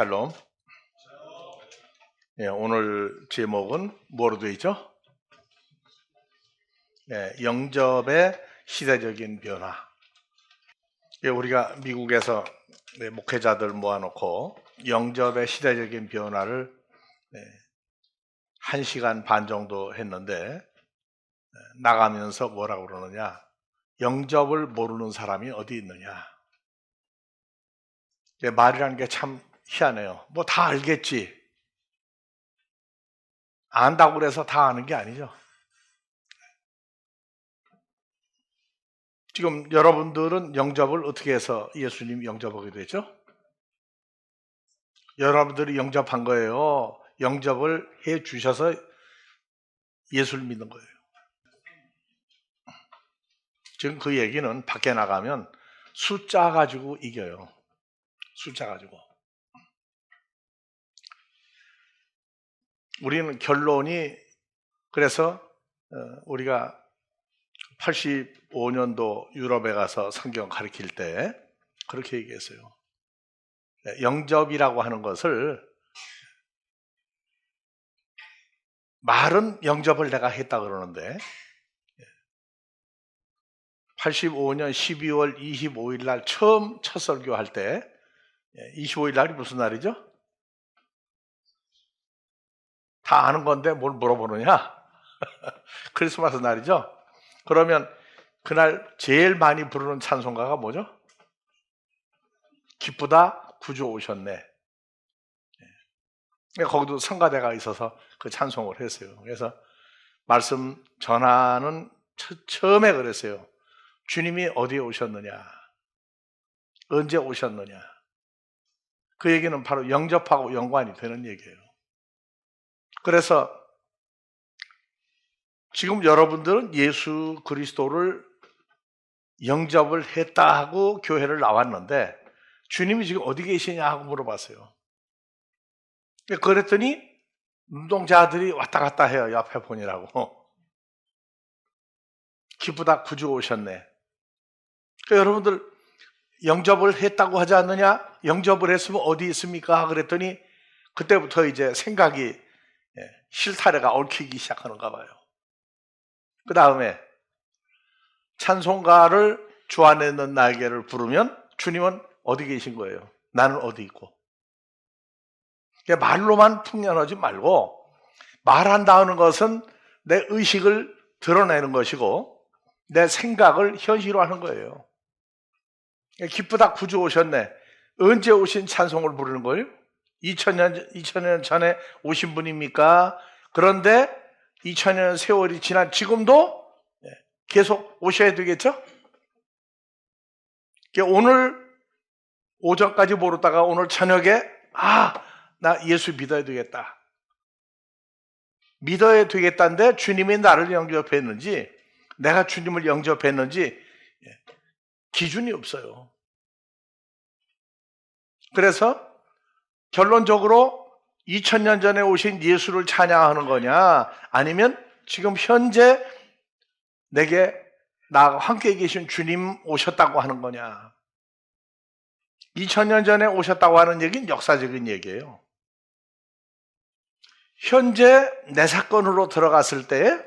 샬롬. 오늘 제목은 뭐로 되어 있죠? 영접의 시대적인 변화. 우리가 미국에서 목회자들 모아놓고 영접의 시대적인 변화를 1시간 반 정도 했는데, 나가면서 뭐라고 그러느냐, 영접을 모르는 사람이 어디 있느냐. 말이라는 게 참 희한해요. 뭐 다 알겠지. 안다고 그래서 다 아는 게 아니죠. 지금 여러분들은 영접을 어떻게 해서 예수님 영접하게 되죠? 여러분들이 영접한 거예요. 영접을 해 주셔서 예수를 믿는 거예요. 지금 그 얘기는 밖에 나가면 숫자 가지고 이겨요. 숫자 가지고. 우리는 결론이, 그래서 우리가 85년도 유럽에 가서 성경 가르칠 때 그렇게 얘기했어요. 영접이라고 하는 것을, 말은 영접을 내가 했다 그러는데 85년 12월 25일 날 처음 첫 설교할 때, 25일 날이 무슨 날이죠? 다 아는 건데 뭘 물어보느냐? 크리스마스 날이죠? 그러면 그날 제일 많이 부르는 찬송가가 뭐죠? 기쁘다 구주 오셨네. 거기도 성가대가 있어서 그 찬송을 했어요. 그래서 말씀 전하는 처음에 그랬어요. 주님이 어디에 오셨느냐? 언제 오셨느냐? 그 얘기는 바로 영접하고 연관이 되는 얘기예요. 그래서 지금 여러분들은 예수 그리스도를 영접을 했다 하고 교회를 나왔는데 주님이 지금 어디 계시냐 하고 물어봤어요. 그랬더니 눈동자들이 왔다 갔다 해요. 옆에 보니라고. 기쁘다 구주 오셨네. 여러분들 영접을 했다고 하지 않느냐? 영접을 했으면 어디 있습니까? 그랬더니 그때부터 이제 생각이, 실타래가 얽히기 시작하는가 봐요. 그 다음에 찬송가를 주 안에 있는 날개를 부르면 주님은 어디 계신 거예요? 나는 어디 있고. 말로만 풍년하지 말고, 말한다는 것은 내 의식을 드러내는 것이고 내 생각을 현실화하는 거예요. 기쁘다 구주 오셨네. 언제 오신 찬송을 부르는 거예요? 2000년 전에 오신 분입니까? 그런데 2000년 세월이 지난 지금도 계속 오셔야 되겠죠? 오늘 오전까지 모르다가 오늘 저녁에 나 예수 믿어야 되겠다. 믿어야 되겠다는데 주님이 나를 영접했는지 내가 주님을 영접했는지 기준이 없어요. 그래서 결론적으로 2000년 전에 오신 예수를 찬양하는 거냐, 아니면 지금 현재 내게 나와 함께 계신 주님 오셨다고 하는 거냐. 2000년 전에 오셨다고 하는 얘기는 역사적인 얘기예요. 현재 내 사건으로 들어갔을 때,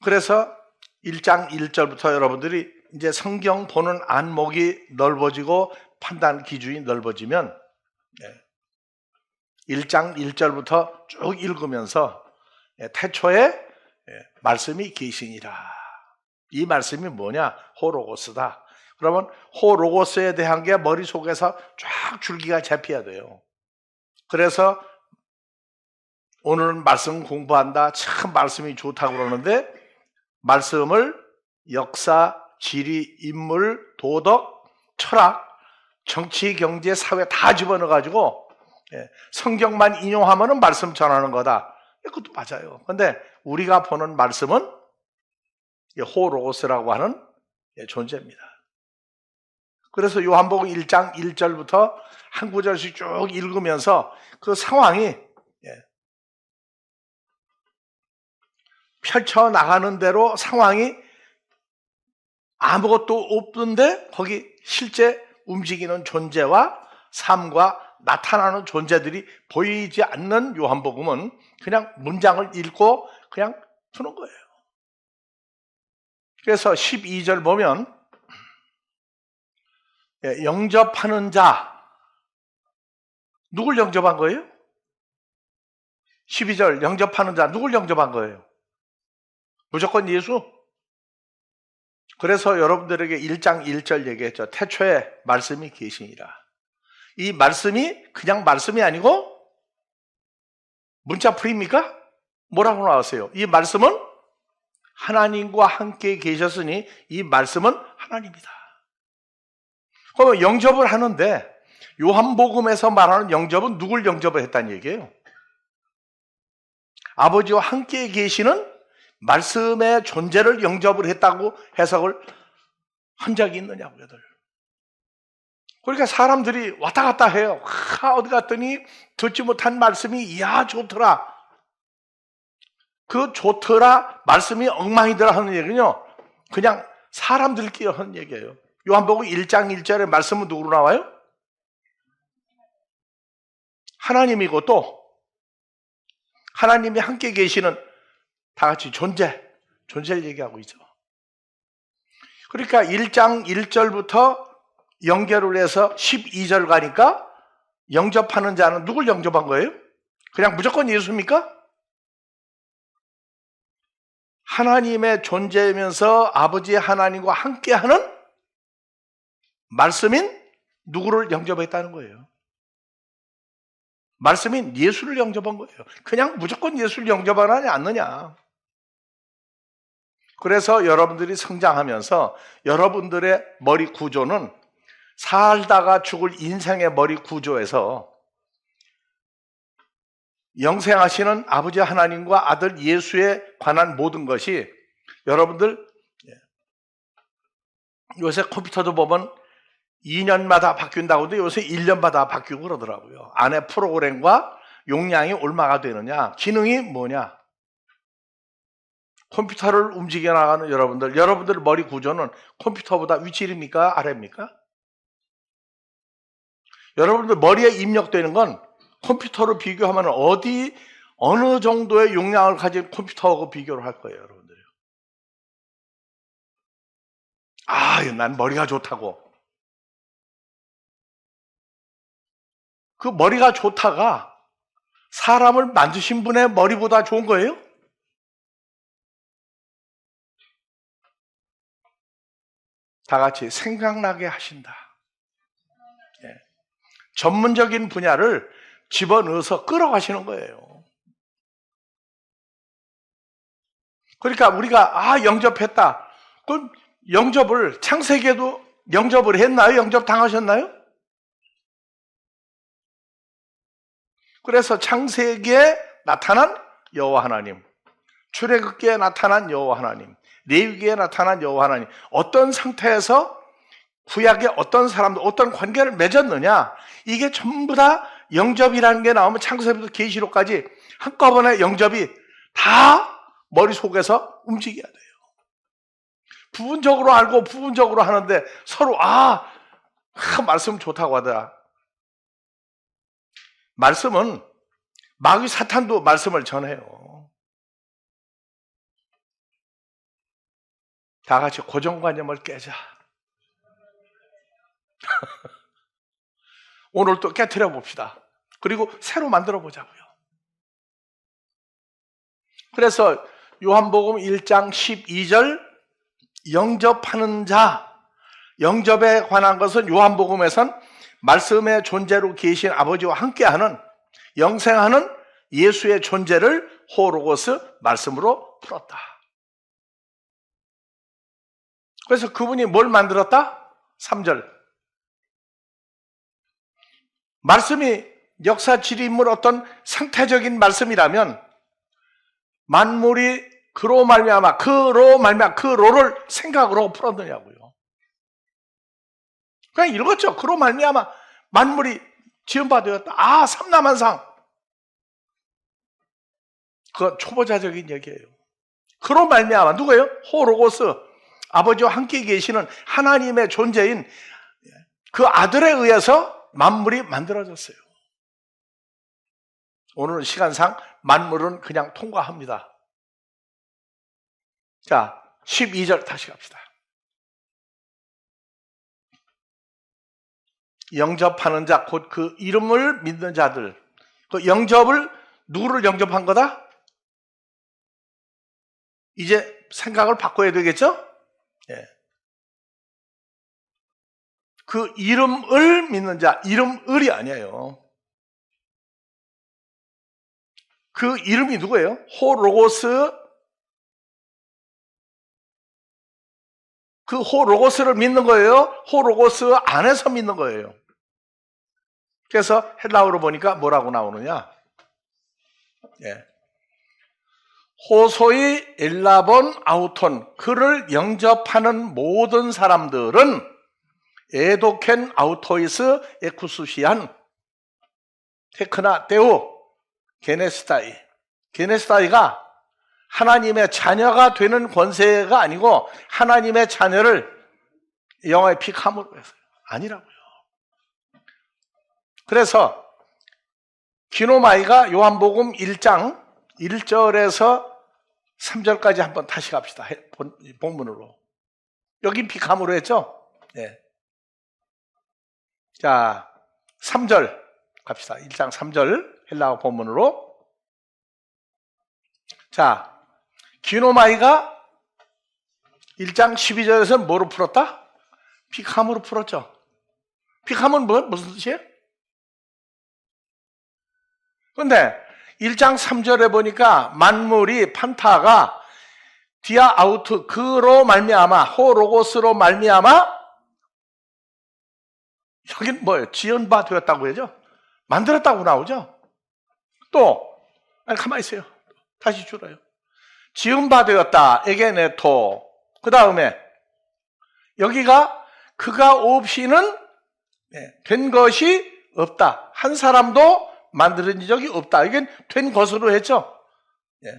그래서 1장 1절부터 여러분들이 이제 성경 보는 안목이 넓어지고 판단 기준이 넓어지면 1장 1절부터 쭉 읽으면서 태초에 말씀이 계시니라. 이 말씀이 뭐냐? 호로고스다. 그러면 호로고스에 대한 게 머릿속에서 쫙 줄기가 잡혀야 돼요. 그래서 오늘은 말씀 공부한다. 참 말씀이 좋다고 그러는데, 말씀을 역사, 지리, 인물, 도덕, 철학, 정치, 경제, 사회 다 집어넣어가지고 성경만 인용하면 말씀 전하는 거다. 그것도 맞아요. 그런데 우리가 보는 말씀은 호로고스라고 하는 존재입니다. 그래서 요한복음 1장 1절부터 한 구절씩 쭉 읽으면서 그 상황이 펼쳐나가는 대로 상황이 아무것도 없는데 거기 실제 움직이는 존재와 삶과 나타나는 존재들이 보이지 않는 요한복음은 그냥 문장을 읽고 그냥 두는 거예요. 그래서 12절 보면 영접하는 자, 누굴 영접한 거예요? 12절 영접하는 자, 누굴 영접한 거예요? 무조건 예수? 그래서 여러분들에게 1장 1절 얘기했죠. 태초에 말씀이 계시니라. 이 말씀이 그냥 말씀이 아니고 문자풀이입니까? 뭐라고 나왔어요? 이 말씀은 하나님과 함께 계셨으니 이 말씀은 하나님이다. 그러면 영접을 하는데 요한복음에서 말하는 영접은 누굴 영접을 했다는 얘기예요? 아버지와 함께 계시는 말씀의 존재를 영접을 했다고 해석을 한 적이 있느냐고요. 그러니까 사람들이 왔다 갔다 해요. 어디 갔더니 듣지 못한 말씀이 이야 좋더라. 그 좋더라 말씀이 엉망이더라 하는 얘기는요, 그냥 사람들끼리 하는 얘기예요. 요한복음 1장 1절의 말씀은 누구로 나와요? 하나님이고 또 하나님이 함께 계시는 다 같이 존재를 얘기하고 있죠. 그러니까 1장 1절부터 연결을 해서 12절 가니까 영접하는 자는 누굴 영접한 거예요? 그냥 무조건 예수입니까? 하나님의 존재이면서 아버지 하나님과 함께하는 말씀인 누구를 영접했다는 거예요? 말씀인 예수를 영접한 거예요. 그냥 무조건 예수를 영접하느냐 않느냐. 그래서 여러분들이 성장하면서 여러분들의 머리 구조는 살다가 죽을 인생의 머리 구조에서 영생하시는 아버지 하나님과 아들 예수에 관한 모든 것이, 여러분들 요새 컴퓨터도 보면 2년마다 바뀐다고 해도 요새 1년마다 바뀌고 그러더라고요. 안에 프로그램과 용량이 얼마가 되느냐, 기능이 뭐냐. 컴퓨터를 움직여 나가는 여러분들 머리 구조는 컴퓨터보다 윗줄입니까? 아래입니까? 여러분들 머리에 입력되는 건 컴퓨터로 비교하면 어느 정도의 용량을 가진 컴퓨터하고 비교를 할 거예요, 여러분들이. 난 머리가 좋다고. 그 머리가 좋다가 사람을 만드신 분의 머리보다 좋은 거예요? 다 같이 생각나게 하신다. 전문적인 분야를 집어넣어서 끌어가시는 거예요. 그러니까 우리가 영접했다. 그럼 영접을 창세기에도 영접을 했나요? 영접 당하셨나요? 그래서 창세기에 나타난 여호와 하나님, 출애굽기에 나타난 여호와 하나님, 레위기에 나타난 여호와 하나님, 어떤 상태에서 구약에 어떤 사람들, 어떤 관계를 맺었느냐, 이게 전부 다 영접이라는 게 나오면 창세기부터 계시록까지 한꺼번에 영접이 다 머릿속에서 움직여야 돼요. 부분적으로 알고 부분적으로 하는데 서로 말씀 좋다고 하더라. 말씀은 마귀 사탄도 말씀을 전해요. 다 같이 고정관념을 깨자. 오늘 또 깨트려 봅시다. 그리고 새로 만들어 보자고요. 그래서 요한복음 1장 12절 영접하는 자, 영접에 관한 것은 요한복음에선 말씀의 존재로 계신 아버지와 함께하는 영생하는 예수의 존재를 호로고스 말씀으로 풀었다. 그래서 그분이 뭘 만들었다? 3절. 말씀이 역사 지리인물 어떤 상태적인 말씀이라면 만물이 그로 말미암아 그 로를 생각으로 풀었느냐고요. 그냥 읽었죠. 그로 말미암아 만물이 지음바 되었다. 삼라만상. 그건 초보자적인 얘기예요. 그로 말미암아 누구예요? 호로고스, 아버지와 함께 계시는 하나님의 존재인 그 아들에 의해서 만물이 만들어졌어요. 오늘 시간상 만물은 그냥 통과합니다. 자, 12절 다시 갑시다. 영접하는 자, 곧 그 이름을 믿는 자들. 그 영접을 누구를 영접한 거다? 이제 생각을 바꿔야 되겠죠? 예. 그 이름을 믿는 자, 이름을이 아니에요. 그 이름이 누구예요? 호로고스. 그 호로고스를 믿는 거예요? 호로고스 안에서 믿는 거예요? 그래서 헬라어로 보니까 뭐라고 나오느냐? 예. 호소이 엘라본 아우톤, 그를 영접하는 모든 사람들은 에도켄 아우토이스 에쿠수시안 테크나 데오 게네스타이. 게네스타이가 하나님의 자녀가 되는 권세가 아니고 하나님의 자녀를 영어의 피카무로 했어요. 아니라고요. 그래서 기노마이가 요한복음 1장 1절에서 3절까지 한번 다시 갑시다. 본문으로. 여긴 피카무로 했죠? 네. 자, 3절 갑시다. 1장 3절 헬라어 본문으로. 자, 기노마이가 1장 12절에서 뭐로 풀었다? 피카무로 풀었죠. 피카무는 무슨 뜻이에요? 그런데 1장 3절에 보니까 만물이 판타가 디아 아우트 그로 말미암아 호로고스로 말미암아 여긴 뭐예요? 지은 바 되었다고 하죠? 만들었다고 나오죠? 또 아니 가만히 있어요. 다시 줄어요. 지은 바 되었다. 에게네토. 그 다음에 여기가 그가 없이는 된 것이 없다. 한 사람도 만들어진 적이 없다. 이게 된 것으로 했죠. 예.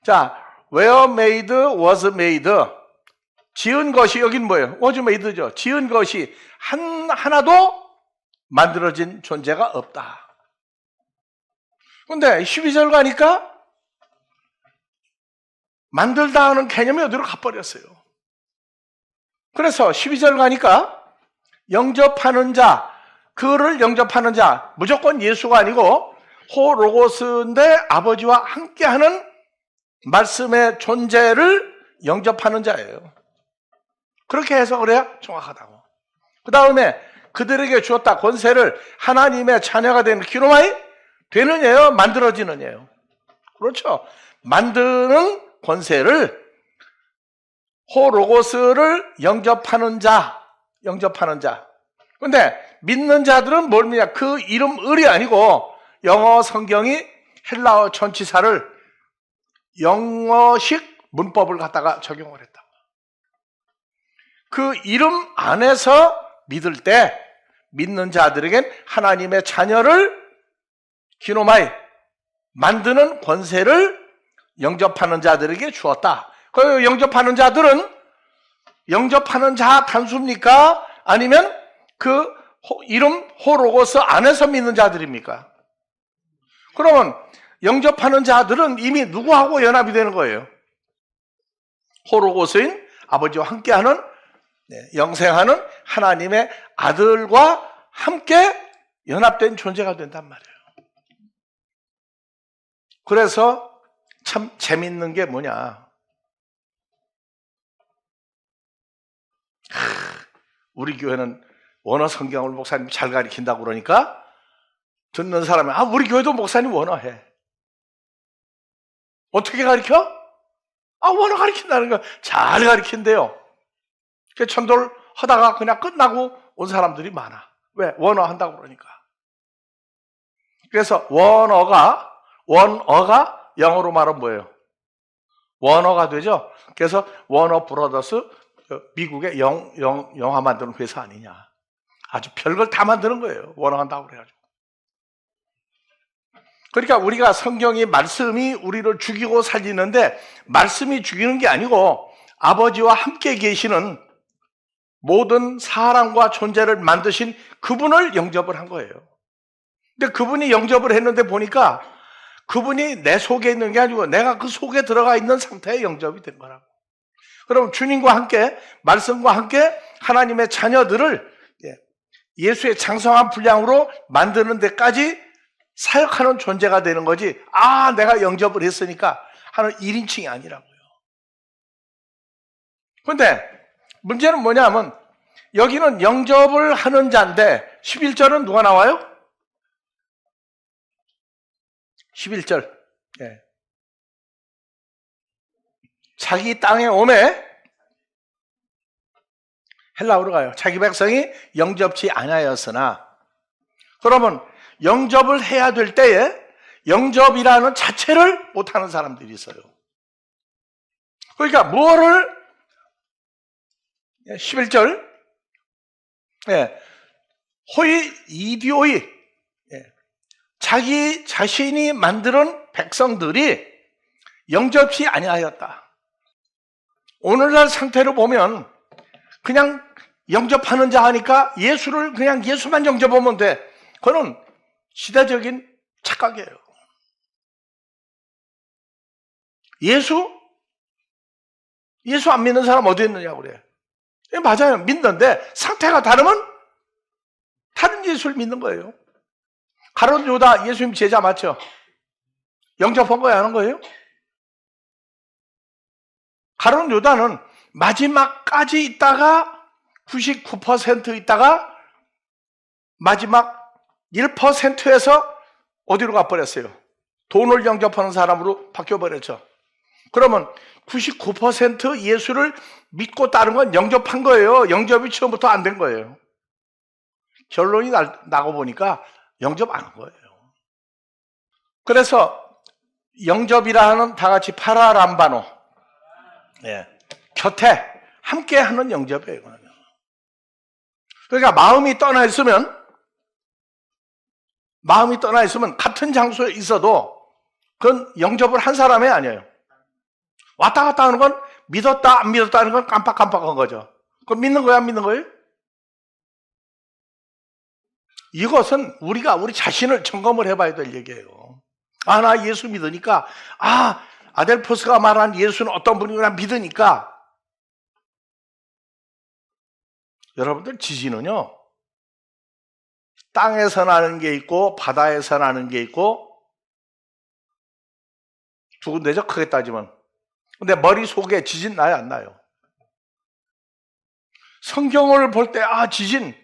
자, were made, was made. 지은 것이 여긴 뭐예요? was made죠. 지은 것이 하나도 만들어진 존재가 없다. 그런데 12절 가니까 만들다 하는 개념이 어디로 가버렸어요. 그래서 12절 가니까 영접하는 자, 그를 영접하는 자, 무조건 예수가 아니고 호로고스인데 아버지와 함께하는 말씀의 존재를 영접하는 자예요. 그렇게 해서 그래야 정확하다고. 그 다음에 그들에게 주었다 권세를 하나님의 자녀가 되는 기노마이 되느냐요? 만들어지느냐요? 그렇죠. 만드는 권세를 호로고스를 영접하는 자. 그런데 믿는 자들은 뭘 믿냐? 그 이름을이 아니고 영어 성경이 헬라어 전치사를 영어식 문법을 갖다가 적용을 했다. 그 이름 안에서 믿을 때 믿는 자들에겐 하나님의 자녀를 기노마이 만드는 권세를 영접하는 자들에게 주었다. 그 영접하는 자들은 영접하는 자 단수입니까? 아니면 그 이름 호로고스 안에서 믿는 자들입니까? 그러면 영접하는 자들은 이미 누구하고 연합이 되는 거예요? 호로고스인 아버지와 함께하는 영생하는 하나님의 아들과 함께 연합된 존재가 된단 말이에요. 그래서 참 재밌는 게 뭐냐? 우리 교회는 원어 성경을 목사님 잘 가르친다고 그러니까 듣는 사람이 우리 교회도 목사님 원어해. 어떻게 가르쳐? 원어 가르친다는 거 잘 가르친대요. 전도를 하다가 그냥 끝나고 온 사람들이 많아. 왜? 원어 한다고 그러니까. 그래서 원어가 영어로 말하면 뭐예요? 원어가 되죠. 그래서 워너 브라더스 미국의 영화 만드는 회사 아니냐. 아주 별걸 다 만드는 거예요. 원어 한다고 그래가지고. 그러니까 우리가 성경이 말씀이 우리를 죽이고 살리는데 말씀이 죽이는 게 아니고 아버지와 함께 계시는 모든 사람과 존재를 만드신 그분을 영접을 한 거예요. 근데 그분이 영접을 했는데 보니까 그분이 내 속에 있는 게 아니고 내가 그 속에 들어가 있는 상태에 영접이 된 거라고. 그럼 주님과 함께, 말씀과 함께 하나님의 자녀들을 예수의 장성한 분량으로 만드는 데까지 사역하는 존재가 되는 거지, 아, 내가 영접을 했으니까 하는 1인칭이 아니라고요. 그런데 문제는 뭐냐면 여기는 영접을 하는 자인데 11절은 누가 나와요? 11절. 예. 자기 땅에 오매, 헬라어로 가요. 자기 백성이 영접치 아니하였으나. 그러면 영접을 해야 될 때에 영접이라는 자체를 못하는 사람들이 있어요. 그러니까 뭐를 11절 호이 이디오이, 자기 자신이 만드는 백성들이 영접치 아니하였다. 오늘날 상태로 보면 그냥 영접하는 자 하니까 예수를 그냥 예수만 영접하면 돼. 그건 시대적인 착각이에요. 예수 안 믿는 사람 어디 있느냐고 그래. 맞아요. 믿는데 상태가 다르면 다른 예수를 믿는 거예요. 가룟 유다 예수님 제자 맞죠? 영접한 거야, 하는 거예요? 가룟 유다는 마지막까지 있다가 99% 있다가 마지막 1%에서 어디로 가버렸어요? 돈을 영접하는 사람으로 바뀌어버렸죠. 그러면 99% 예수를 믿고 따른 건 영접한 거예요. 영접이 처음부터 안 된 거예요. 결론이 나고 보니까 영접 안 한 거예요. 그래서 영접이라는 다 같이 파라람바노, 곁에 함께 하는 영접이에요. 그러니까 마음이 떠나 있으면 같은 장소에 있어도 그건 영접을 한 사람이 아니에요. 왔다 갔다 하는 건 믿었다 안 믿었다 하는 건 깜빡깜빡한 거죠. 그럼 믿는 거야 안 믿는 거예요? 이것은 우리가 우리 자신을 점검을 해봐야 될 얘기예요. 아, 나 예수 믿으니까, 아델포스가 말한 예수는 어떤 분이구나 믿으니까. 여러분들, 지진은요, 땅에서 나는 게 있고 바다에서 나는 게 있고 두 군데죠, 크게 따지면. 근데 머릿속에 지진 나요 안 나요? 성경을 볼 때 지진,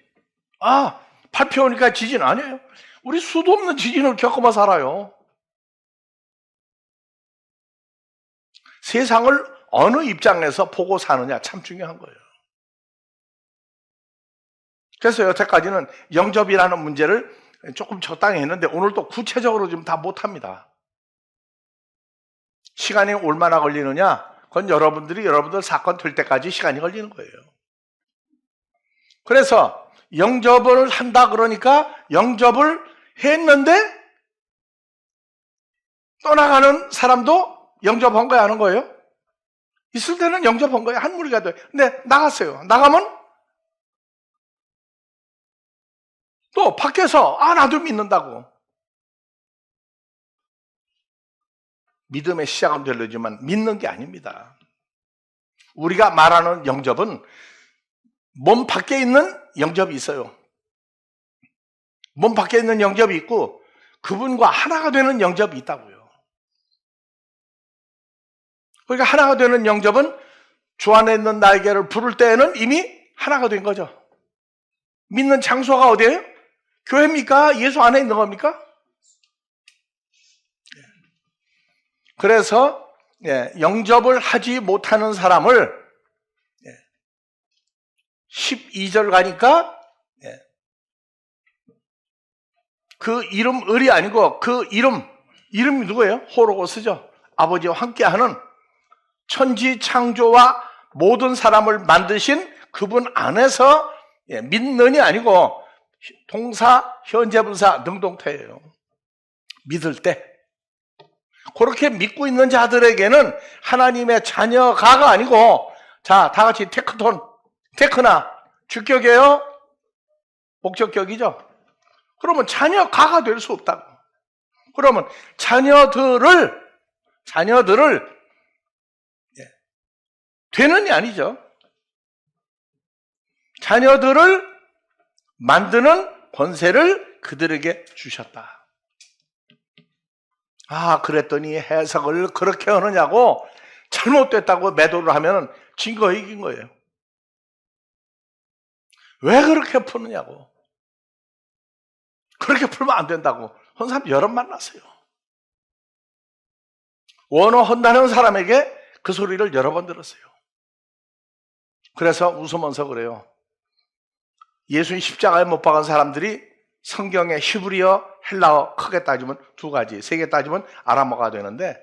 발표 오니까 지진 아니에요. 우리 수도 없는 지진을 겪어봐 살아요. 세상을 어느 입장에서 보고 사느냐 참 중요한 거예요. 그래서 여태까지는 영접이라는 문제를 조금 적당히 했는데 오늘 또 구체적으로 좀 다 못합니다. 시간이 얼마나 걸리느냐? 그건 여러분들 사건 될 때까지 시간이 걸리는 거예요. 그래서 영접을 한다 그러니까 영접을 했는데 떠나가는 사람도 영접한 거야 하는 거예요? 있을 때는 영접한 거예요. 한 무리가 돼. 근데 나갔어요. 나가면 또 밖에서 나도 믿는다고. 믿음의 시작은 되려지만 믿는 게 아닙니다. 우리가 말하는 영접은 몸 밖에 있는 영접이 있어요. 몸 밖에 있는 영접이 있고 그분과 하나가 되는 영접이 있다고요. 그러니까 하나가 되는 영접은 주 안에 있는 날개를 부를 때에는 이미 하나가 된 거죠. 믿는 장소가 어디예요? 교회입니까? 예수 안에 있는 겁니까? 그래서 영접을 하지 못하는 사람을 12절 가니까 그 이름을이 아니고 그 이름이 누구예요? 호로고스죠. 아버지와 함께하는 천지 창조와 모든 사람을 만드신 그분 안에서 믿는이 아니고 동사, 현재 분사, 능동태예요. 믿을 때. 그렇게 믿고 있는 자들에게는 하나님의 자녀가가 아니고 자, 다 같이 테크나 주격이에요? 목적격이죠? 그러면 자녀가가 될 수 없다고. 그러면 자녀들을 되는이 아니죠. 자녀들을 만드는 권세를 그들에게 주셨다. 아, 그랬더니 해석을 그렇게 하느냐고 잘못됐다고 매도를 하면 증거 이긴 거예요. 왜 그렇게 푸느냐고. 그렇게 풀면 안 된다고 한 사람 여러 만났어요. 원어한다는 사람에게 그 소리를 여러 번 들었어요. 그래서 웃으면서 그래요. 예수님 십자가에 못 박은 사람들이 성경의 히브리어, 헬라어 크게 따지면 두 가지, 세 개 따지면 아람어가 되는데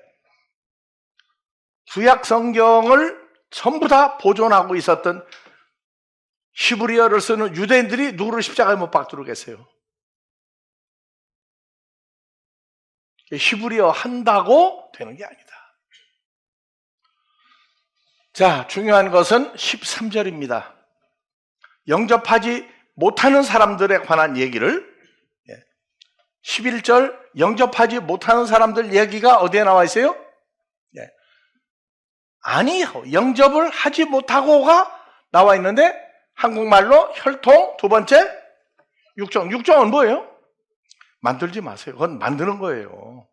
구약 성경을 전부 다 보존하고 있었던 히브리어를 쓰는 유대인들이 누구를 십자가에 못 박도록 했어요. 히브리어 한다고 되는 게 아니다. 자, 중요한 것은 13절입니다. 영접하지 못하는 사람들에 관한 얘기를 11절 영접하지 못하는 사람들 얘기가 어디에 나와 있어요? 아니, 영접을 하지 못하고가 나와 있는데 한국말로 혈통, 두 번째 육정. 육정은 뭐예요? 만들지 마세요. 그건 만드는 거예요.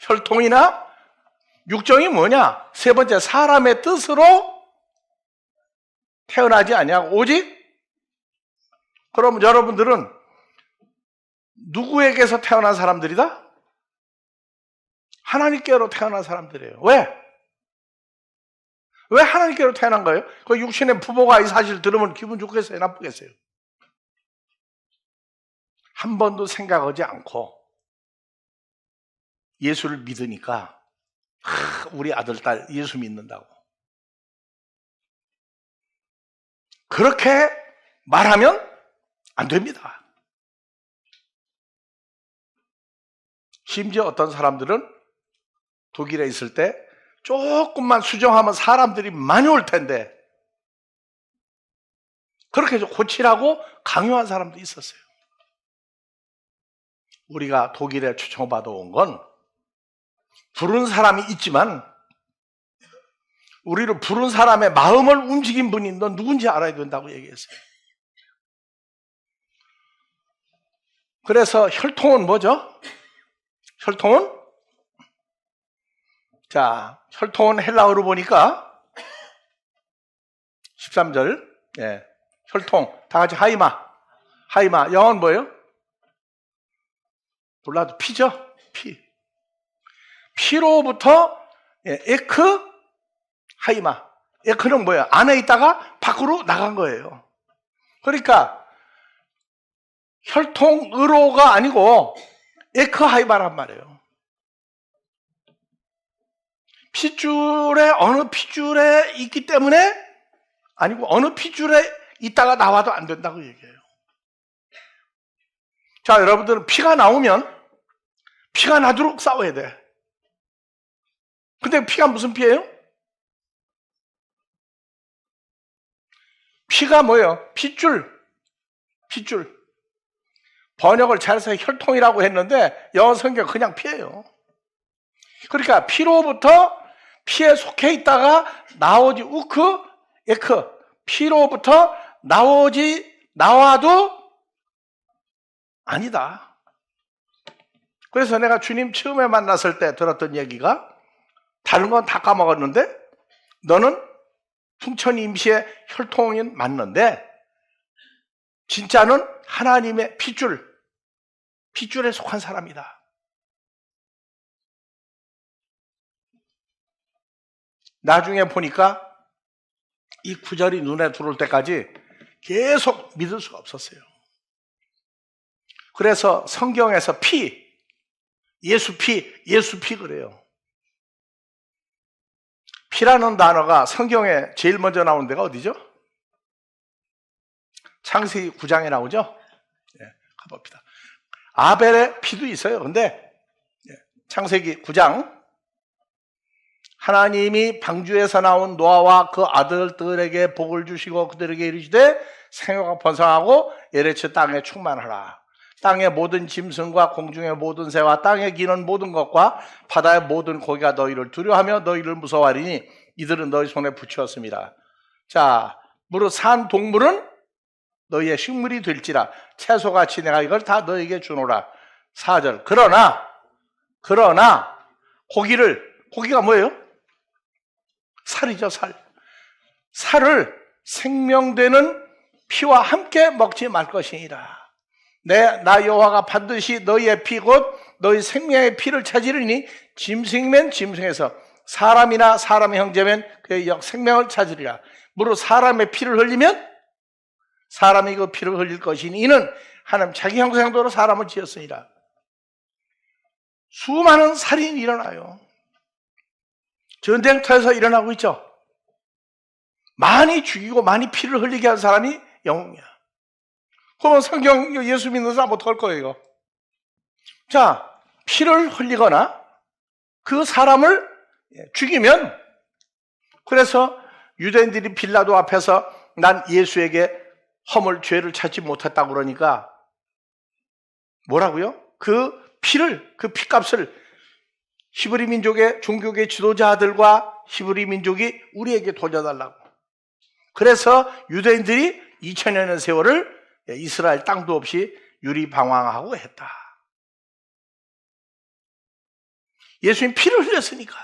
혈통이나 육정이 뭐냐? 세 번째, 사람의 뜻으로 태어나지 아니하고 오직, 그럼 여러분들은 누구에게서 태어난 사람들이다? 하나님께로 태어난 사람들이에요. 왜? 왜 하나님께로 태어난 거예요? 그 육신의 부모가 이 사실 들으면 기분 좋겠어요? 나쁘겠어요? 한 번도 생각하지 않고 예수를 믿으니까 우리 아들, 딸 예수 믿는다고. 그렇게 말하면 안 됩니다. 심지어 어떤 사람들은 독일에 있을 때 조금만 수정하면 사람들이 많이 올 텐데 그렇게 고치라고 강요한 사람도 있었어요. 우리가 독일에 초청받아 온 건 부른 사람이 있지만 우리를 부른 사람의 마음을 움직인 분이 너 누군지 알아야 된다고 얘기했어요. 그래서 혈통은 뭐죠? 혈통은? 자, 혈통은 헬라어로 보니까 13절 혈통 다 같이 하이마. 영어는 뭐예요? 몰라도 피죠? 피로부터 에크 하이마. 에크는 뭐예요? 안에 있다가 밖으로 나간 거예요. 그러니까 혈통으로가 아니고 에크 하이마란 말이에요. 핏줄에 어느 핏줄에 있기 때문에 아니고 어느 핏줄에 있다가 나와도 안 된다고 얘기해요. 자, 여러분들은 피가 나오면 피가 나도록 싸워야 돼. 근데 피가 무슨 피예요? 피가 뭐예요? 핏줄. 번역을 잘해서 혈통이라고 했는데 영어 성경 그냥 피예요. 그러니까 피로부터 피에 속해 있다가 나오지 에크 피로부터 나와도 아니다. 그래서 내가 주님 처음에 만났을 때 들었던 얘기가 다른 건 다 까먹었는데 너는 풍천 임시의 혈통이 맞는데 진짜는 하나님의 핏줄에 속한 사람이다. 나중에 보니까 이 구절이 눈에 들어올 때까지 계속 믿을 수가 없었어요. 그래서 성경에서 예수 피 그래요. 피라는 단어가 성경에 제일 먼저 나온 데가 어디죠? 창세기 9장에 나오죠? 가봅시다. 아벨의 피도 있어요. 근데 창세기 9장 하나님이 방주에서 나온 노아와 그 아들들에게 복을 주시고 그들에게 이르시되 생육하고 번성하고 에레츠 땅에 충만하라. 땅의 모든 짐승과 공중의 모든 새와 땅에 기는 모든 것과 바다의 모든 고기가 너희를 두려워하며 너희를 무서워하리니 이들은 너희 손에 붙였습니다. 자, 무릇 산 동물은 너희의 식물이 될지라 채소같이 내가 이걸 다 너희에게 주노라. 4절. 그러나 고기가 뭐예요? 살이죠, 살. 살을 생명되는 피와 함께 먹지 말 것이니라. 나 여호와가 반드시 너희의 피 곧 너희 생명의 피를 찾으리니 짐승이면 짐승에서 사람이나 사람의 형제면 그의 생명을 찾으리라. 무릇 사람의 피를 흘리면 사람이 그 피를 흘릴 것이니 이는 하나님 자기 형상대로 사람을 지었으니라. 수많은 살인이 일어나요. 전쟁터에서 일어나고 있죠. 많이 죽이고 많이 피를 흘리게 한 사람이 영웅이야. 그러면 성경 예수 믿는 사람 어떡할 거예요? 자, 피를 흘리거나 그 사람을 죽이면, 그래서 유대인들이 빌라도 앞에서 난 예수에게 허물 죄를 찾지 못했다고 그러니까 뭐라고요? 그 피값을 히브리 민족의 종교계 지도자들과 히브리 민족이 우리에게 돌려달라고. 그래서 유대인들이 2000년의 세월을 이스라엘 땅도 없이 유리방황하고 했다. 예수님 피를 흘렸으니까.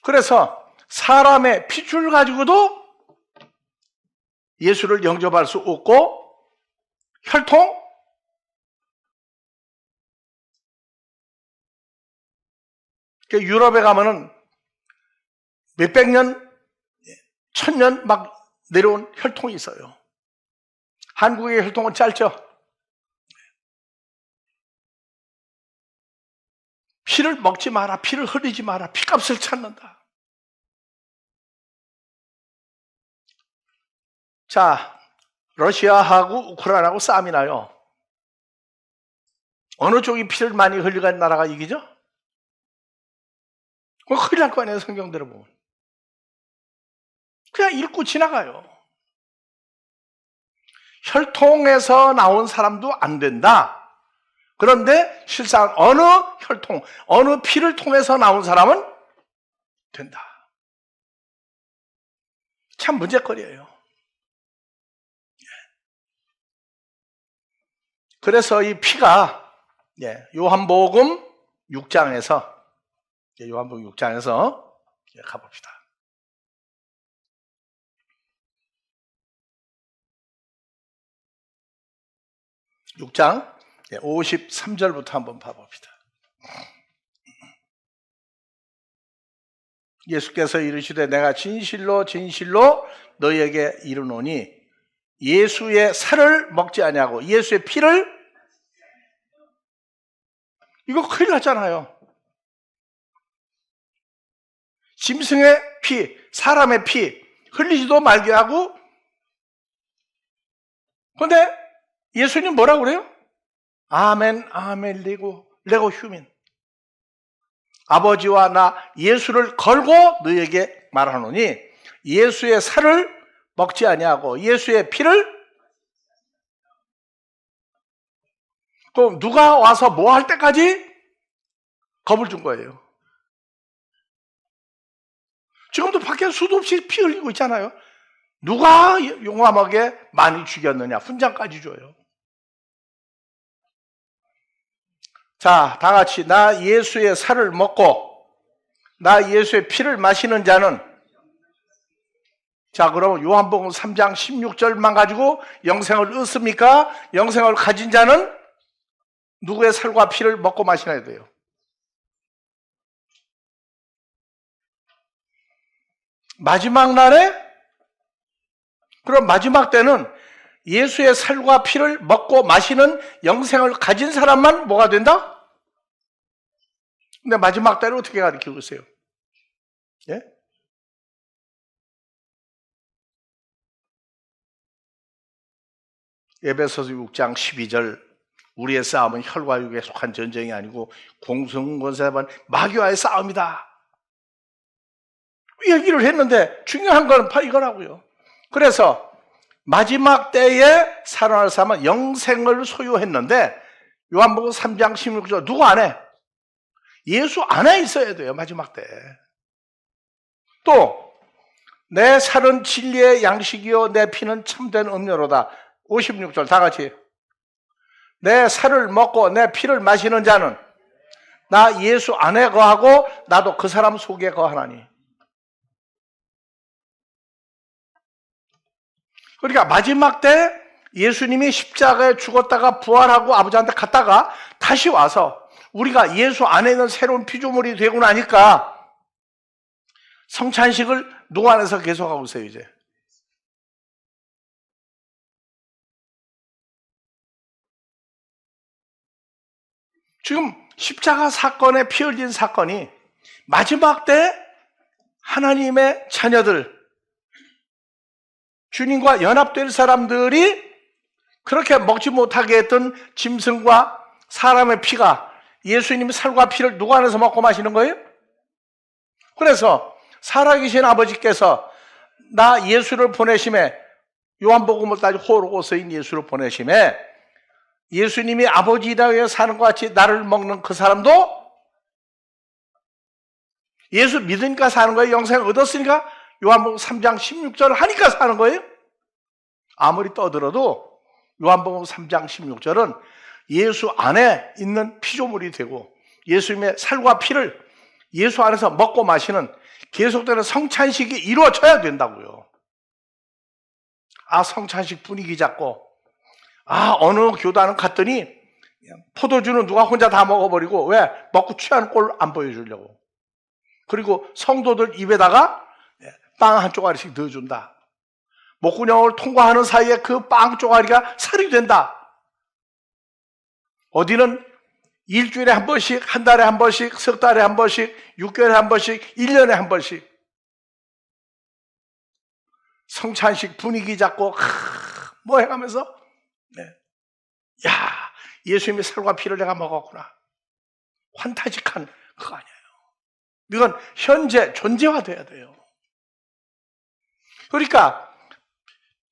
그래서 사람의 핏줄 가지고도 예수를 영접할 수 없고, 혈통, 유럽에 가면은 몇백 년, 천년 막 내려온 혈통이 있어요. 한국의 혈통은 짧죠. 피를 먹지 마라, 피를 흘리지 마라, 피값을 찾는다. 자, 러시아하고 우크라이나하고 싸움이 나요. 어느 쪽이 피를 많이 흘려간 나라가 이기죠? 그거 큰일 날 거 아니에요, 성경대로 보면. 그냥 읽고 지나가요. 혈통에서 나온 사람도 안 된다. 그런데 실상 어느 혈통, 어느 피를 통해서 나온 사람은 된다. 참 문제거리예요. 그래서 이 피가 요한복음 6장에서 가봅시다. 6장 53절부터 한번 봐봅시다. 예수께서 이르시되 내가 진실로 진실로 너희에게 이르노니 예수의 살을 먹지 아니하고 예수의 피를, 이거 큰일 났잖아요. 짐승의 피, 사람의 피 흘리지도 말게 하고, 그런데 예수님 뭐라고 그래요? 아멘 아멘 레고 휴민. 아버지와 나 예수를 걸고 너희에게 말하노니 예수의 살을 먹지 아니하고 예수의 피를, 그럼 누가 와서 뭐 할 때까지 겁을 준 거예요. 지금도 밖에 수도 없이 피 흘리고 있잖아요. 누가 용감하게 많이 죽였느냐, 훈장까지 줘요. 자, 다 같이 나 예수의 살을 먹고 나 예수의 피를 마시는 자는, 자, 그럼 요한복음 3장 16절만 가지고 영생을 얻습니까? 영생을 가진 자는 누구의 살과 피를 먹고 마셔야 돼요? 마지막 날에, 그럼 마지막 때는 예수의 살과 피를 먹고 마시는 영생을 가진 사람만 뭐가 된다? 근데 마지막 때를 어떻게 가르치고 있어요? 예? 에베소서 6장 12절 우리의 싸움은 혈과 육에 속한 전쟁이 아니고 공성권세반 마귀와의 싸움이다. 얘기를 했는데 중요한 건 바로 이거라고요. 그래서 마지막 때에 살아날 사람은 영생을 소유했는데 요한복음 3장 16절 누구 안에? 예수 안에 있어야 돼요. 마지막 때. 또 내 살은 진리의 양식이요 내 피는 참된 음료로다. 56절 다 같이. 내 살을 먹고 내 피를 마시는 자는 나 예수 안에 거하고 나도 그 사람 속에 거하나니. 그러니까 마지막 때 예수님이 십자가에 죽었다가 부활하고 아버지한테 갔다가 다시 와서 우리가 예수 안에 있는 새로운 피조물이 되고 나니까 성찬식을 누구 안에서 계속하고 있어요 이제. 지금 십자가 사건에 피 흘린 사건이 마지막 때 하나님의 자녀들, 주님과 연합될 사람들이 그렇게 먹지 못하게 했던 짐승과 사람의 피가 예수님의 살과 피를 누구 안에서 먹고 마시는 거예요? 그래서 살아계신 아버지께서 나 예수를 보내심에 요한복음을 따지고 호로고서인 예수를 보내심에 예수님이 아버지이다 위해 사는 것 같이 나를 먹는 그 사람도 예수 믿으니까 사는 거예요. 영생을 얻었으니까 요한복음 3장 16절을 하니까 사는 거예요. 아무리 떠들어도 요한복음 3장 16절은 예수 안에 있는 피조물이 되고 예수님의 살과 피를 예수 안에서 먹고 마시는 계속되는 성찬식이 이루어져야 된다고요. 아, 성찬식 분위기 잡고 어느 교단은 갔더니 포도주는 누가 혼자 다 먹어버리고 왜? 먹고 취하는 꼴 안 보여주려고. 그리고 성도들 입에다가 빵 한 쪼가리씩 넣어준다. 목구멍을 통과하는 사이에 그 빵 쪼가리가 살이 된다. 어디는 일주일에 한 번씩, 한 달에 한 번씩, 석 달에 한 번씩, 6개월에 한 번씩, 1년에 한 번씩 성찬식 분위기 잡고 뭐 해가면서 야, 예수님의 살과 피를 내가 먹었구나. 환타직한 그거 아니에요. 이건 현재 존재화돼야 돼요. 그러니까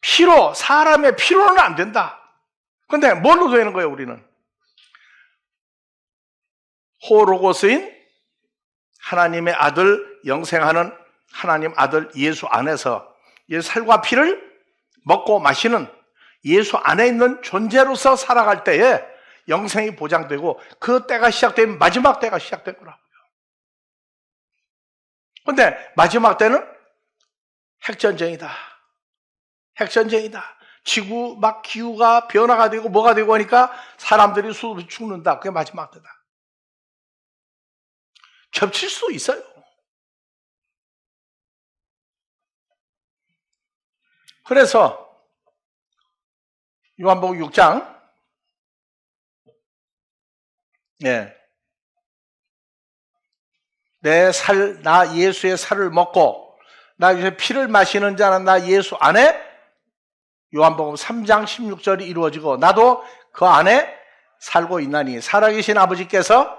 피로, 사람의 피로는 안 된다. 근데 뭘로 되는 거예요, 우리는? 호로고스인 하나님의 아들, 영생하는 하나님 아들 예수 안에서 살과 피를 먹고 마시는 예수 안에 있는 존재로서 살아갈 때에 영생이 보장되고 그 때가 시작되면 마지막 때가 시작된 거라고요. 근데 마지막 때는 핵전쟁이다. 핵전쟁이다. 지구 막 기후가 변화가 되고 뭐가 되고 하니까 사람들이 수없이 죽는다. 그게 마지막 때다. 겹칠 수 있어요. 그래서 요한복음 6장 나 예수의 살을 먹고 나 예수의 피를 마시는 자는 나 예수 안에 요한복음 3장 16절이 이루어지고 나도 그 안에 살고 있나니 살아계신 아버지께서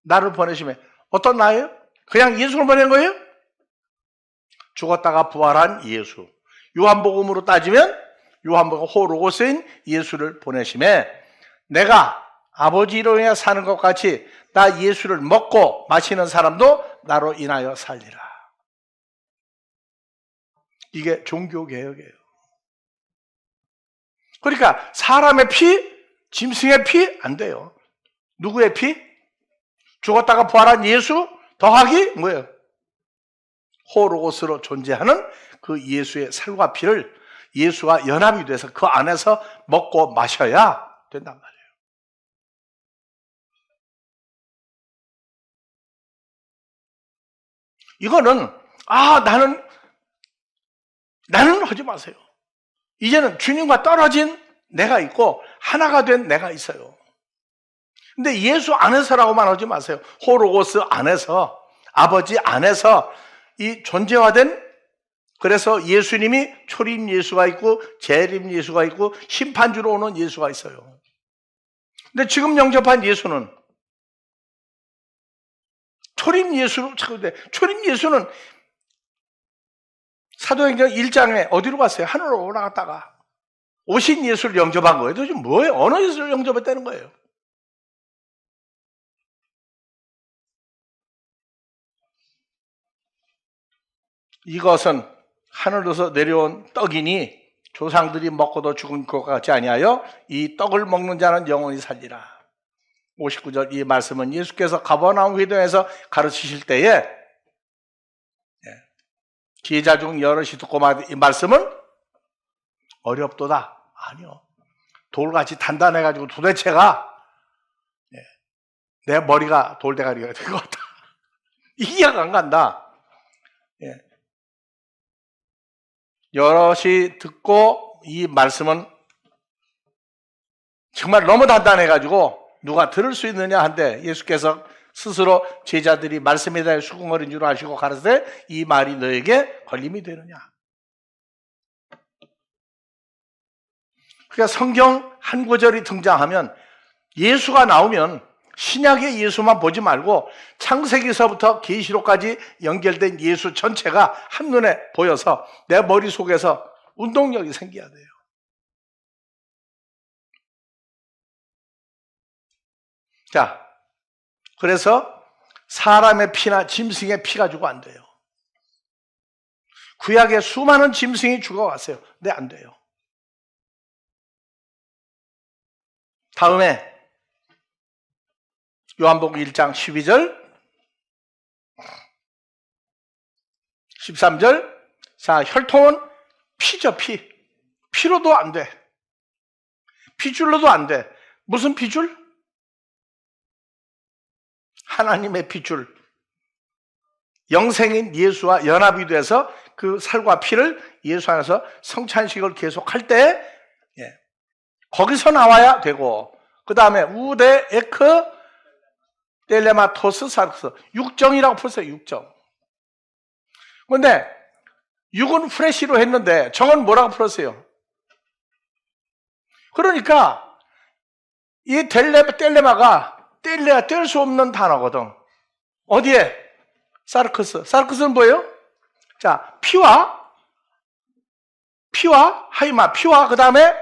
나를 보내시면 어떤 나예요? 그냥 예수를 보낸 거예요? 죽었다가 부활한 예수. 요한복음으로 따지면 요한복음 호로고스인 예수를 보내심에 내가 아버지로 인해 사는 것 같이 나 예수를 먹고 마시는 사람도 나로 인하여 살리라. 이게 종교개혁이에요. 그러니까 사람의 피, 짐승의 피 안 돼요. 누구의 피? 죽었다가 부활한 예수 더하기 뭐예요? 호로고스로 존재하는 그 예수의 살과 피를 예수와 연합이 돼서 그 안에서 먹고 마셔야 된단 말이에요. 이거는 나는 하지 마세요. 이제는 주님과 떨어진 내가 있고 하나가 된 내가 있어요. 근데 예수 안에서라고만 하지 마세요. 호로고스 안에서, 아버지 안에서 이 존재화된, 그래서 예수님이 초림 예수가 있고 재림 예수가 있고 심판주로 오는 예수가 있어요. 근데 지금 영접한 예수는 초림 예수로 찾는데, 초림 예수는 사도행전 1장에 어디로 갔어요? 하늘로 올라갔다가 오신 예수를 영접한 거예요. 도대체 뭐예요? 어느 예수를 영접했다는 거예요? 이것은 하늘에서 내려온 떡이니 조상들이 먹고도 죽은 것 같지 아니하여 이 떡을 먹는 자는 영원히 살리라. 59절 이 말씀은 예수께서 가버나움 회당에서 가르치실 때에 제자 중 여럿이 듣고 이 말씀은 어렵도다. 아니요. 돌같이 단단해가지고 도대체가 내 머리가 돌대가리가 된 것 같다. 이해가 안 간다. 여럿이 듣고 이 말씀은 정말 너무 단단해가지고 누가 들을 수 있느냐 한데 예수께서 스스로 제자들이 말씀에 대해 수긍어린 줄 아시고 가르치되 이 말이 너에게 걸림이 되느냐. 그러니까 성경 한 구절이 등장하면 예수가 나오면 신약의 예수만 보지 말고 창세기서부터 계시록까지 연결된 예수 전체가 한눈에 보여서 내 머릿속에서 운동력이 생겨야 돼요. 자, 그래서 사람의 피나 짐승의 피 가지고 안 돼요. 구약에 수많은 짐승이 죽어왔어요. 근데 안 돼요. 다음에 요한복음 1장 12절 13절 자, 혈통은 피죠. 피로도 안 돼. 피줄로도 안 돼. 무슨 피줄? 하나님의 핏줄, 영생인 예수와 연합이 돼서 그 살과 피를 예수 안에서 성찬식을 계속할 때 거기서 나와야 되고, 그 다음에 우데, 에크, 텔레마토스, 사르스, 육정이라고 풀었어요. 육정. 그런데 육은 프레시로 했는데 정은 뭐라고 풀었어요? 그러니까 이 텔레마가 뗄래야 뗄 수 없는 단어거든. 어디에? 사르크스. 사르크스는 뭐예요? 자, 피와 하이마, 피와 그 다음에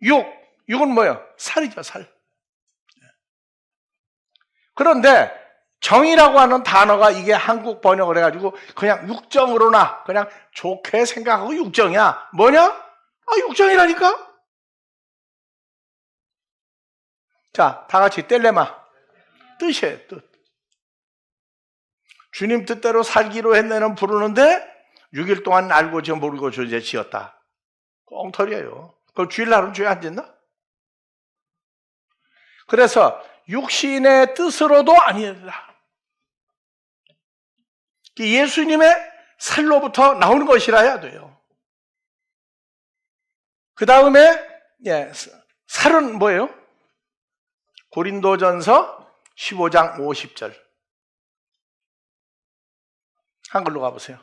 육은 뭐예요? 살이죠, 살. 그런데 정이라고 하는 단어가 이게 한국 번역을 해가지고 그냥 육정으로나 그냥 좋게 생각하고 육정이야. 뭐냐? 아, 육정이라니까? 자, 다 같이 텔레마. 뜻이에요, 뜻. 주님 뜻대로 살기로 했네는 부르는데 6일 동안 알고 지어 모르고 죄 지었다. 꽁털이에요. 그럼 주일날은 죄 안 짓나? 그래서 육신의 뜻으로도 아니다. 예수님의 살로부터 나오는 것이라야 돼요. 그 다음에 살은 뭐예요? 고린도전서 15장 50절. 한글로 가보세요.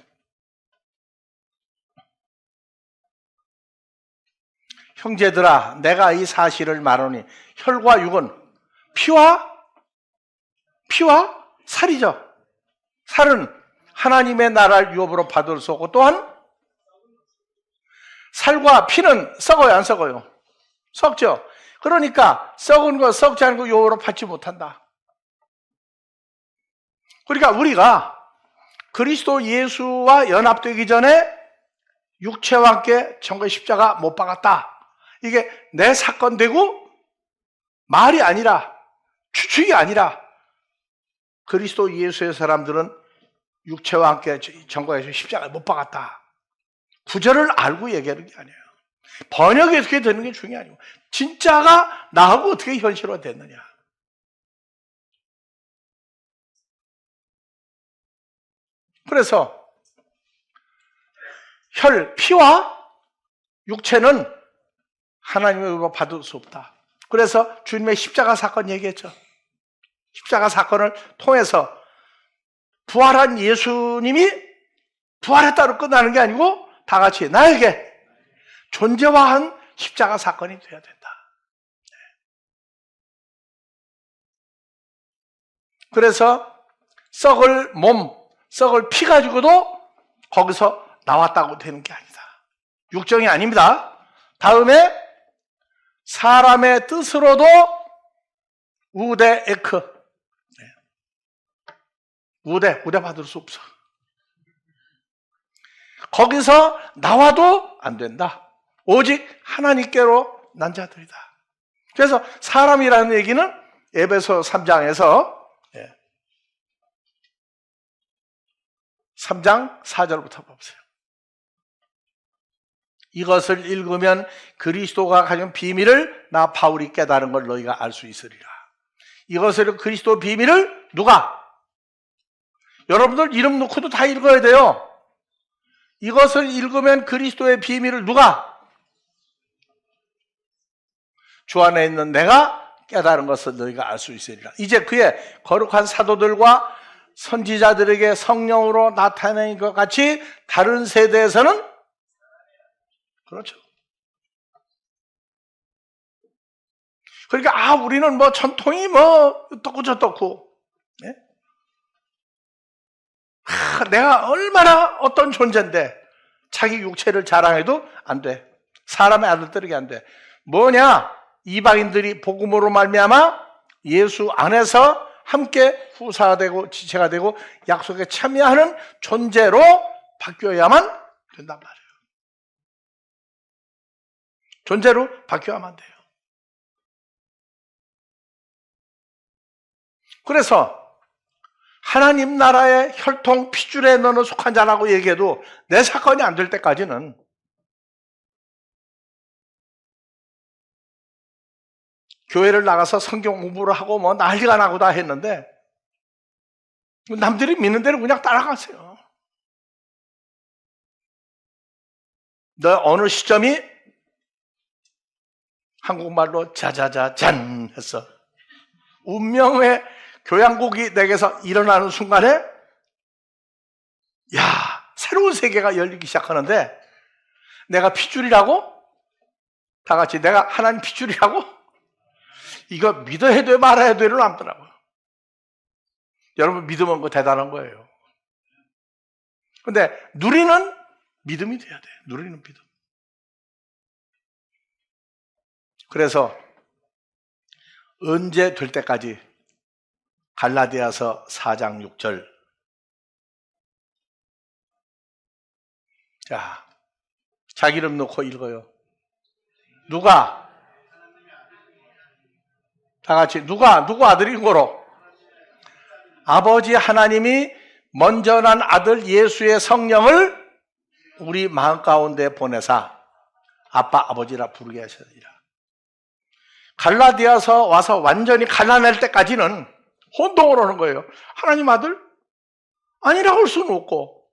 형제들아, 내가 이 사실을 말하니 혈과 육은 피와 살이죠. 살은 하나님의 나라를 유업으로 받을 수 없고, 또한 살과 피는 썩어요, 안 썩어요? 썩죠. 그러니까 썩은 거, 썩지 않은 거 유업으로 받지 못한다. 그러니까 우리가 그리스도 예수와 연합되기 전에 육체와 함께 정거의 십자가 못 박았다. 이게 내 사건되고 말이 아니라, 추측이 아니라 그리스도 예수의 사람들은 육체와 함께 정거의 십자가 못 박았다. 구절을 알고 얘기하는 게 아니에요. 번역이 어떻게 되는 게 중요해 아니고 진짜가 나하고 어떻게 현실화 됐느냐. 그래서 피와 육체는 하나님의 의로 받을 수 없다. 그래서 주님의 십자가 사건 얘기했죠. 십자가 사건을 통해서 부활한 예수님이 부활했다로 끝나는 게 아니고 다 같이 나에게 존재화한 십자가 사건이 되어야 된다. 그래서 썩을 몸, 썩을 피 가지고도 거기서 나왔다고 되는 게 아니다. 육정이 아닙니다. 다음에 사람의 뜻으로도 우대 에크. 우대 받을 수 없어. 거기서 나와도 안 된다. 오직 하나님께로 난 자들이다. 그래서 사람이라는 얘기는 에베소 3장에서 3장 4절부터 보세요. 이것을 읽으면 그리스도가 가진 비밀을 나 바울이 깨달은 걸 너희가 알 수 있으리라. 이것을 그리스도 비밀을 누가? 여러분들 이름 놓고도 다 읽어야 돼요. 이것을 읽으면 그리스도의 비밀을 누가? 주 안에 있는 내가 깨달은 것을 너희가 알 수 있으리라. 이제 그의 거룩한 사도들과 선지자들에게 성령으로 나타낸 것 같이 다른 세대에서는 그렇죠. 그러니까 우리는 뭐 전통이 뭐 어떻고 저떻고, 네? 내가 얼마나 어떤 존재인데 자기 육체를 자랑해도 안 돼. 사람의 아들들에게 안 돼. 뭐냐? 이방인들이 복음으로 말미암아 예수 안에서 함께 후사가 되고 지체가 되고 약속에 참여하는 존재로 바뀌어야만 된단 말이에요. 존재로 바뀌어야만 돼요. 그래서 하나님 나라의 혈통 피줄에 너는 속한 자라고 얘기해도 내 사건이 안 될 때까지는 교회를 나가서 성경 공부를 하고 뭐 난리가 나고 다 했는데 남들이 믿는 대로 그냥 따라가세요. 너 어느 시점이 한국말로 자자자잔 했어. 운명의 교양곡이 내게서 일어나는 순간에 새로운 세계가 열리기 시작하는데 내가 핏줄이라고? 다 같이 내가 하나님 핏줄이라고? 이거 믿어야 돼 말아야 돼를 남더라고요. 여러분 믿으면 그거 대단한 거예요. 근데 누리는 믿음이 돼야 돼. 누리는 믿음. 그래서 언제 될 때까지 갈라디아서 4장 6절. 자, 자기 이름 놓고 읽어요. 누가? 다 같이 누구 아들인 거로? 아버지 하나님이 먼저 난 아들 예수의 성령을 우리 마음 가운데 보내사 아빠 아버지라 부르게 하셨느니라. 갈라디아서 와서 완전히 갈라낼 때까지는 혼동을 하는 거예요. 하나님 아들? 아니라고 할 수는 없고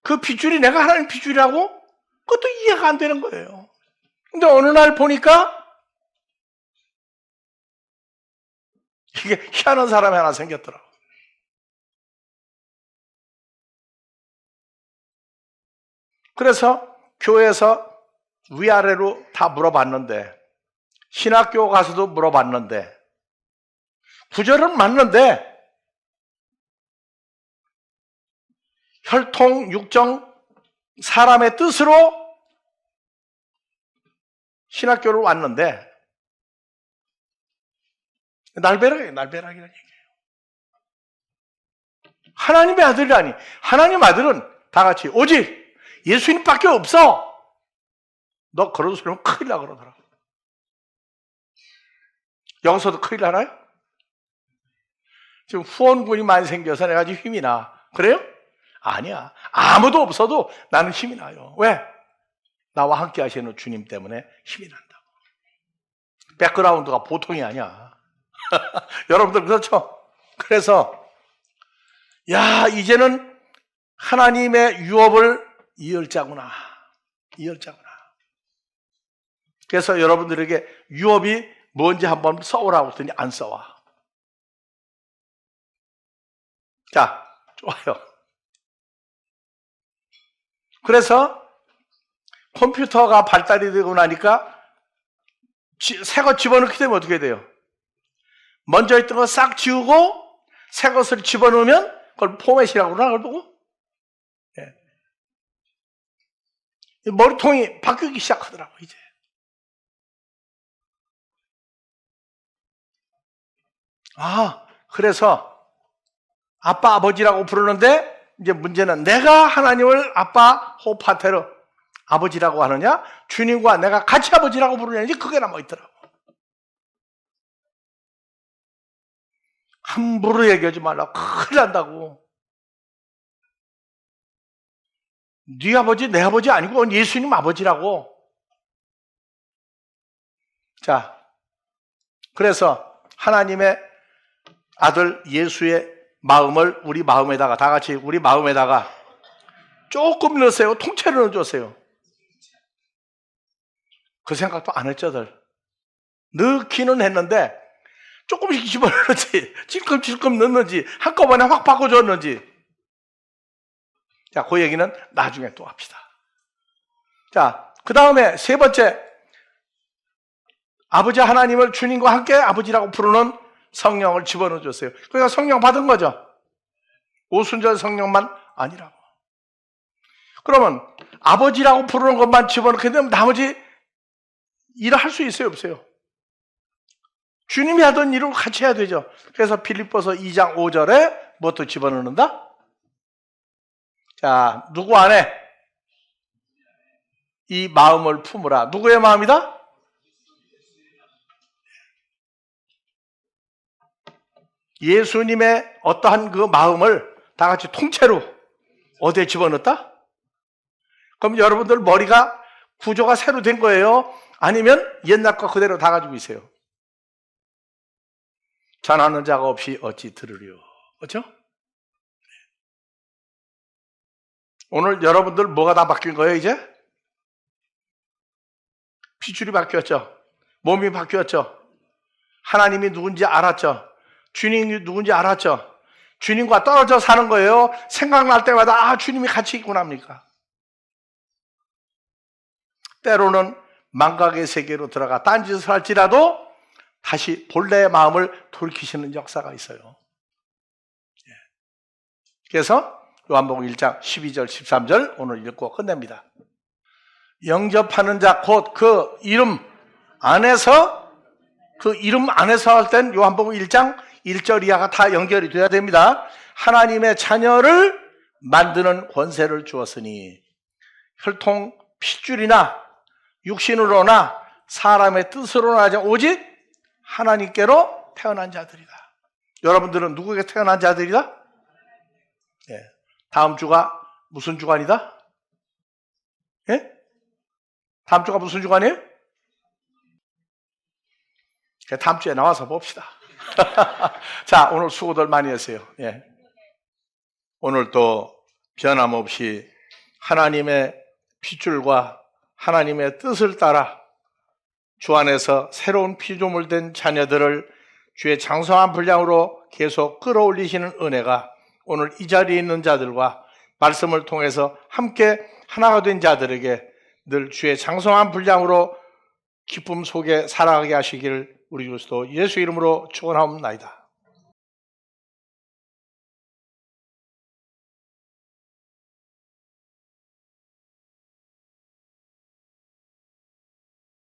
그 핏줄이 내가 하나님 핏줄이라고? 그것도 이해가 안 되는 거예요. 근데 어느 날 보니까 이게 희한한 사람이 하나 생겼더라고. 그래서 교회에서 위아래로 다 물어봤는데 신학교 가서도 물어봤는데 구절은 맞는데 혈통, 육정, 사람의 뜻으로 신학교를 왔는데 날벼락이라는 얘기예요. 하나님의 아들이라니. 하나님 아들은 다 같이 오직 예수님밖에 없어. 너 그런 소리 하면 큰일 나 그러더라고. 여기서도 큰일 나나요? 지금 후원군이 많이 생겨서 내가 지금 힘이 나. 그래요? 아니야. 아무도 없어도 나는 힘이 나요. 왜? 나와 함께 하시는 주님 때문에 힘이 난다고. 백그라운드가 보통이 아니야. 여러분들 그렇죠? 그래서 이제는 하나님의 유업을 이을자구나. 그래서 여러분들에게 유업이 뭔지 한번 써오라고 했더니 안 써와. 자, 좋아요. 그래서 컴퓨터가 발달이 되고 나니까 새 거 집어넣게 되면 어떻게 돼요? 먼저 있던 거 싹 지우고 새 것을 집어넣으면 그걸 포맷이라고 그러나, 그걸 보고? 예. 머리통이 바뀌기 시작하더라고요, 이제. 그래서 아빠, 아버지라고 부르는데, 이제 문제는 내가 하나님을 아빠, 호파테르, 아버지라고 하느냐, 주님과 내가 같이 아버지라고 부르느냐, 그게 남아있더라고. 함부로 얘기하지 말라고. 큰일 난다고. 네 아버지, 내 아버지 아니고 예수님 아버지라고. 자, 그래서 하나님의 아들 예수의 마음을 우리 마음에다가, 다 같이 우리 마음에다가 조금 넣으세요. 통째로 넣어주세요. 그 생각도 안 했죠들. 넣기는 했는데 조금씩 집어넣는지 찔끔찔끔 넣는지 한꺼번에 확 바꿔줬는지, 자, 그 얘기는 나중에 또 합시다. 자, 그 다음에 세 번째, 아버지 하나님을 주님과 함께 아버지라고 부르는 성령을 집어넣어 줬어요. 그러니까 성령 받은 거죠. 오순절 성령만 아니라고. 그러면 아버지라고 부르는 것만 집어넣게 되면 나머지 일을 할 수 있어요, 없어요? 주님이 하던 일을 같이 해야 되죠. 그래서 빌립보서 2장 5절에 뭐또 집어넣는다? 자, 누구 안에 이 마음을 품으라. 누구의 마음이다? 예수님의 어떠한 그 마음을 다 같이 통째로 어디에 집어넣었다? 그럼 여러분들 머리가 구조가 새로 된 거예요? 아니면 옛날 거 그대로 다 가지고 있어요? 전하는 자가 없이 어찌 들으리요? 그렇죠? 오늘 여러분들 뭐가 다 바뀐 거예요, 이제? 피줄이 바뀌었죠? 몸이 바뀌었죠? 하나님이 누군지 알았죠? 주님이 누군지 알았죠? 주님과 떨어져 사는 거예요? 생각날 때마다 주님이 같이 있구나 합니까? 때로는 망각의 세계로 들어가 딴짓을 할지라도 다시 본래의 마음을 돌이키시는 역사가 있어요. 그래서 요한복음 1장 12절 13절 오늘 읽고 끝냅니다. 영접하는 자 곧 그 이름 안에서 할 땐 요한복음 1장 1절 이하가 다 연결이 돼야 됩니다. 하나님의 자녀를 만드는 권세를 주었으니 혈통 핏줄이나 육신으로나 사람의 뜻으로나 하지 오직 하나님께로 태어난 자들이다. 여러분들은 누구에게 태어난 자들이다? 예. 다음 주가 무슨 주간이다? 예? 다음 주가 무슨 주간이에요? 다음 주에 나와서 봅시다. 자, 오늘 수고들 많이 했어요. 예. 오늘도 변함없이 하나님의 핏줄과 하나님의 뜻을 따라 주 안에서 새로운 피조물 된 자녀들을 주의 장성한 분량으로 계속 끌어올리시는 은혜가 오늘 이 자리에 있는 자들과 말씀을 통해서 함께 하나가 된 자들에게 늘 주의 장성한 분량으로 기쁨 속에 살아가게 하시기를 우리 그리스도 예수 이름으로 축원하옵나이다.